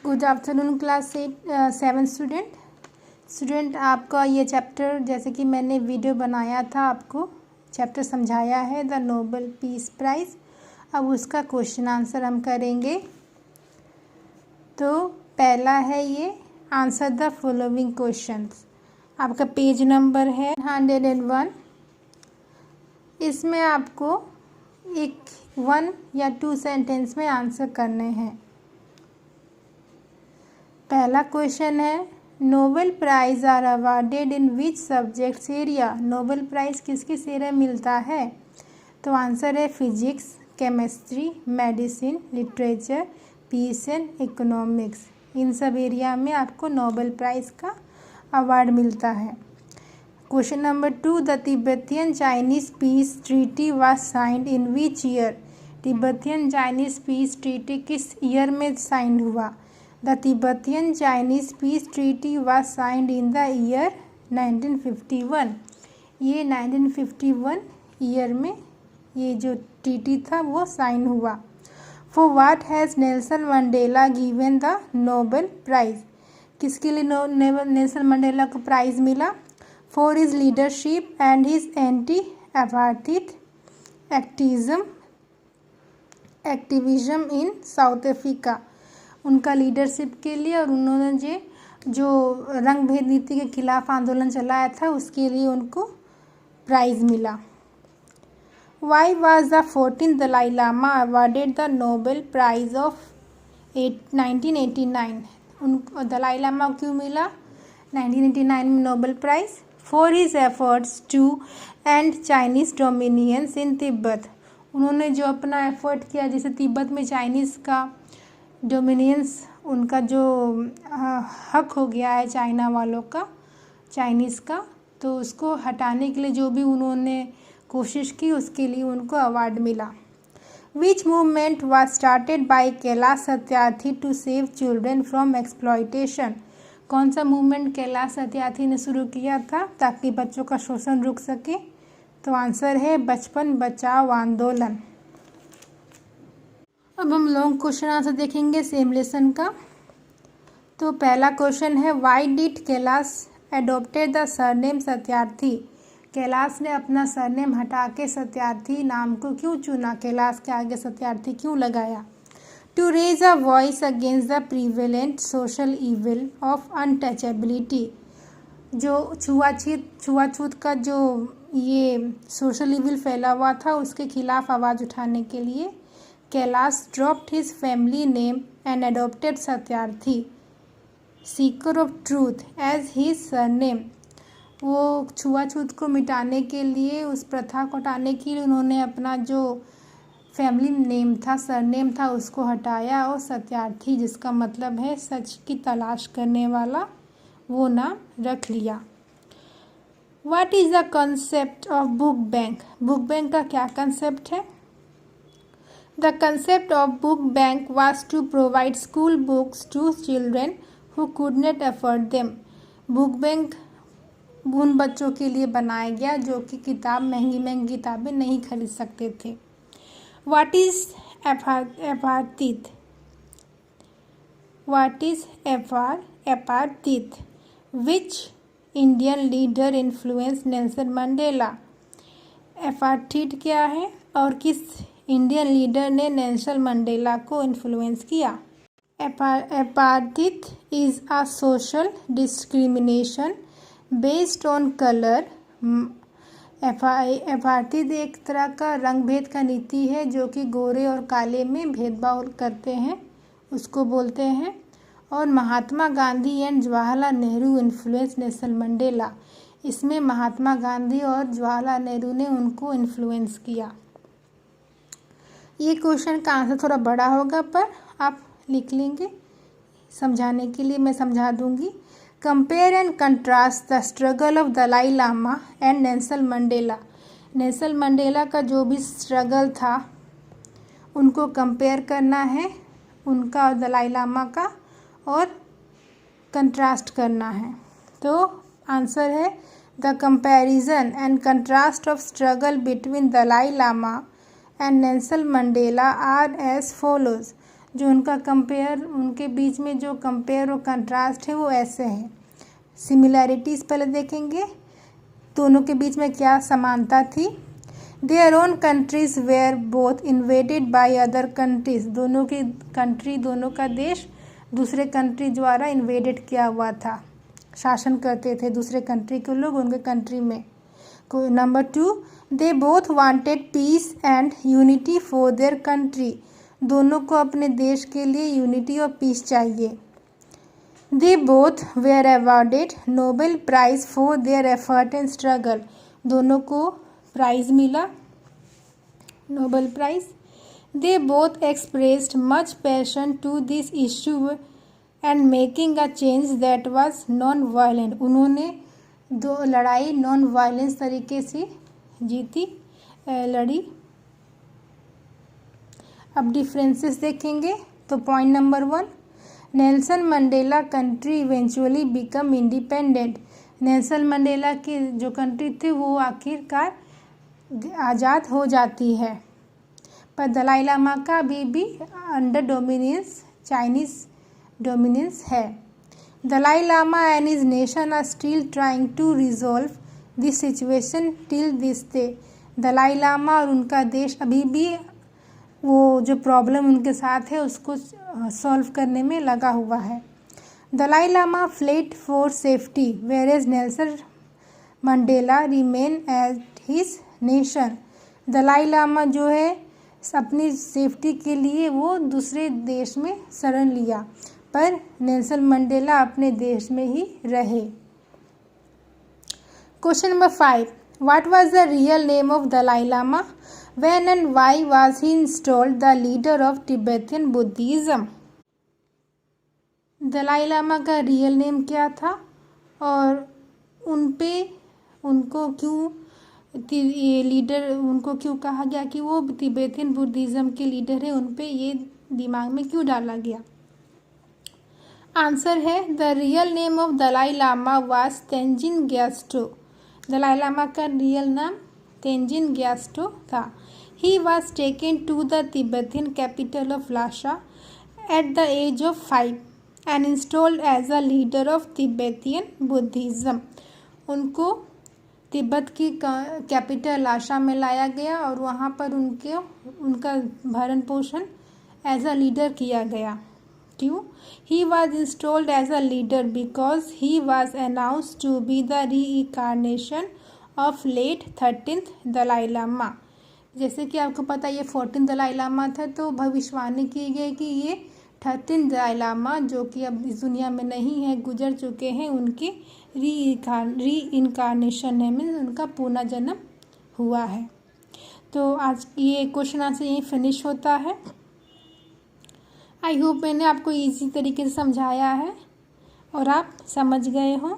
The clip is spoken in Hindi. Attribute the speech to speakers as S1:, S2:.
S1: गुड आफ्टरनून क्लास 7 स्टूडेंट आपका ये चैप्टर, जैसे कि मैंने वीडियो बनाया था, आपको चैप्टर समझाया है द नोबेल पीस प्राइज़। अब उसका क्वेश्चन आंसर हम करेंगे। तो पहला है ये, आंसर द फॉलोइंग क्वेश्चंस। आपका पेज नंबर है 101। इसमें आपको एक 1 या 2 सेंटेंस में आंसर करने हैं। पहला क्वेश्चन है, Nobel prize are awarded in which subjects area. Nobel prize किस किस एरिया मिलता है? तो आंसर है physics, chemistry, medicine, literature, peace and economics. इन सब एरिया में आपको नोबेल प्राइज़ का अवार्ड मिलता है। Question number 2, the Tibetan Chinese peace treaty was signed in which year. Tibetan Chinese peace treaty किस ईयर में साइन हुआ? The Tibetan Chinese Peace Treaty was signed in the year 1951। ये 1951 ईयर में ये जो ट्रीटी था वो साइन हुआ। For what has Nelson Mandela given the Nobel Prize। किसके लिए नेल्सन मंडेला को प्राइज़ मिला? For his leadership and his anti-apartheid activism in South Africa। उनका लीडरशिप के लिए और उन्होंने जो रंग भेद नीति के खिलाफ आंदोलन चलाया था उसके लिए उनको प्राइज़ मिला। Why was the 14th Dalai Lama awarded the Nobel prize of 1989। उनको दलाई लामा क्यों मिला 1989 में Nobel prize? For his efforts to end Chinese dominions in Tibet. उन्होंने जो अपना एफर्ट किया, जैसे तिब्बत में चाइनीज़ का डोमिनियंस, उनका जो हक हो गया है चाइना वालों का, चाइनीज़ का, तो उसको हटाने के लिए जो भी उन्होंने कोशिश की उसके लिए उनको अवार्ड मिला। Which movement was started by Kailash Satyarthi to save children from exploitation. कौन सा मूवमेंट कैलाश सत्यार्थी ने शुरू किया था ताकि बच्चों का शोषण रुक सके? तो आंसर है बचपन बचाओ आंदोलन। अब हम लॉन्ग क्वेश्चन आंसर देखेंगे सेम लेसन का। तो पहला क्वेश्चन है, why did Kailash adopted the surname Satyarthi. Kailash ने अपना सरनेम हटा के सत्यार्थी नाम को क्यों चुना? कैलाश के आगे सत्यार्थी क्यों लगाया? To raise a voice against the prevalent social evil of untouchability. जो छुआछूत का जो ये सोशल इविल फैला हुआ था उसके खिलाफ आवाज़ उठाने के लिए Kailash dropped his family name and adopted Satyarthi seeker of truth as his surname. वो छुआछूत को मिटाने के लिए, उस प्रथा को हटाने के लिए उन्होंने अपना जो फैमिली नेम था, सरनेम था, उसको हटाया और सत्यार्थी, जिसका मतलब है सच की तलाश करने वाला, वो नाम रख लिया। What is the concept of book bank. Book bank का क्या कंसेप्ट है? The concept of book bank was to provide school books to children who could not afford them। Book bank उन बच्चों के लिए बनाया गया जो कि महंगी किताबें नहीं खरीद सकते थे। What is apartheid? What is apartheid? Which Indian leader influenced Nelson Mandela? apartheid क्या है और किस इंडियन लीडर ने नेल्सन मंडेला को इन्फ्लुएंस किया? apartheid is a social discrimination based on colour. apartheid एक तरह का रंग भेद का नीति है जो कि गोरे और काले में भेदभाव करते हैं, उसको बोलते हैं। और Mahatma Gandhi and Jawaharlal Nehru influence Nelson Mandela. इसमें महात्मा गांधी और जवाहरलाल नेहरू ने उनको इन्फ्लुएंस किया। ये क्वेश्चन का आंसर थोड़ा बड़ा होगा पर आप लिख लेंगे, समझाने के लिए मैं समझा दूंगी। Compare and contrast the struggle of Dalai Lama and Nelson Mandela. Nelson Mandela का जो भी स्ट्रगल था उनको कंपेयर करना है, उनका और दलाई लामा का, और कंट्रास्ट करना है। तो आंसर है the comparison and contrast of struggle between Dalai Lama and Nelson Mandela are as follows। जो उनका कंपेयर, उनके बीच में जो कंपेयर और कंट्रास्ट है वो ऐसे है। सिमिलैरिटीज़ पहले देखेंगे, दोनों के बीच में क्या समानता थी। Their own countries were both invaded by other countries, दोनों की कंट्री, दोनों का देश दूसरे कंट्री द्वारा इन्वेडेड किया हुआ था, शासन करते थे दूसरे कंट्री के लोग उनके कंट्री में। Number 2, they both wanted peace and unity for their country, दोनों को अपने देश के लिए यूनिटी और पीस चाहिए। They both were awarded Nobel prize for their effort and struggle, दोनों को प्राइज मिला, Nobel prize. They both expressed much passion to this issue and making a change that was non violent, उन्होंने दो लड़ाई नॉन वायलेंस तरीके से जीती, लड़ी। अब डिफरेंसेस देखेंगे तो point number 1, Nelson Mandela country eventually become independent, Nelson Mandela की जो कंट्री थी वो आखिरकार आज़ाद हो जाती है। पर दलाई लामा का अभी भी अंडर डोमिनेंस, चाइनीज़ डोमिनेंस है। Dalai Lama and his nation are still trying to resolve this situation till this day, Dalai Lama और उनका देश अभी भी वो जो प्रॉब्लम उनके साथ है उसको सॉल्व करने में लगा हुआ है। Dalai Lama fled for safety whereas Nelson Mandela remain at his nation, Dalai Lama जो है अपनी सेफ्टी के लिए वो दूसरे देश में शरण लिया, पर नेल्सन मंडेला अपने देश में ही रहे। Question number 5, what was the real name of Dalai Lama, when and why was he installed the leader of Tibetan Buddhism, Dalai Lama का रियल नेम क्या था और उनको क्यों ये लीडर, उनको क्यों कहा गया कि वो तिब्बतियन बुद्धिज्म के लीडर है, उन पे ये दिमाग में क्यों डाला गया। आंसर है the real name of Dalai Lama was Tenzin ग्याल्टो, दलाई लामा का रियल नाम तेंजिन ग्याल्टो था। He was taken to the Tibetan capital of Lhasa at the age of 5 and installed as a leader of Tibetan Buddhism, उनको तिब्बत की कैपिटल लाशा में लाया गया और वहाँ पर उनका भरण पोषण एज अ लीडर किया गया। क्यों? He was installed as a leader because he was announced to be the reincarnation of late 13th Dalai Lama, जैसे कि आपको पता ये 14th दलाई लामा था, तो भविष्यवाणी की गई कि ये 13th दलाई लामा जो कि अब इस दुनिया में नहीं है, गुजर चुके हैं, उनकी रीइंकार्नेशन है, मीन्स उनका पुनर्जन्म हुआ है। तो आज ये क्वेश्चन आंसर यहीं फिनिश होता है। आई होप मैंने आपको इजी तरीके से समझाया है और आप समझ गए हों।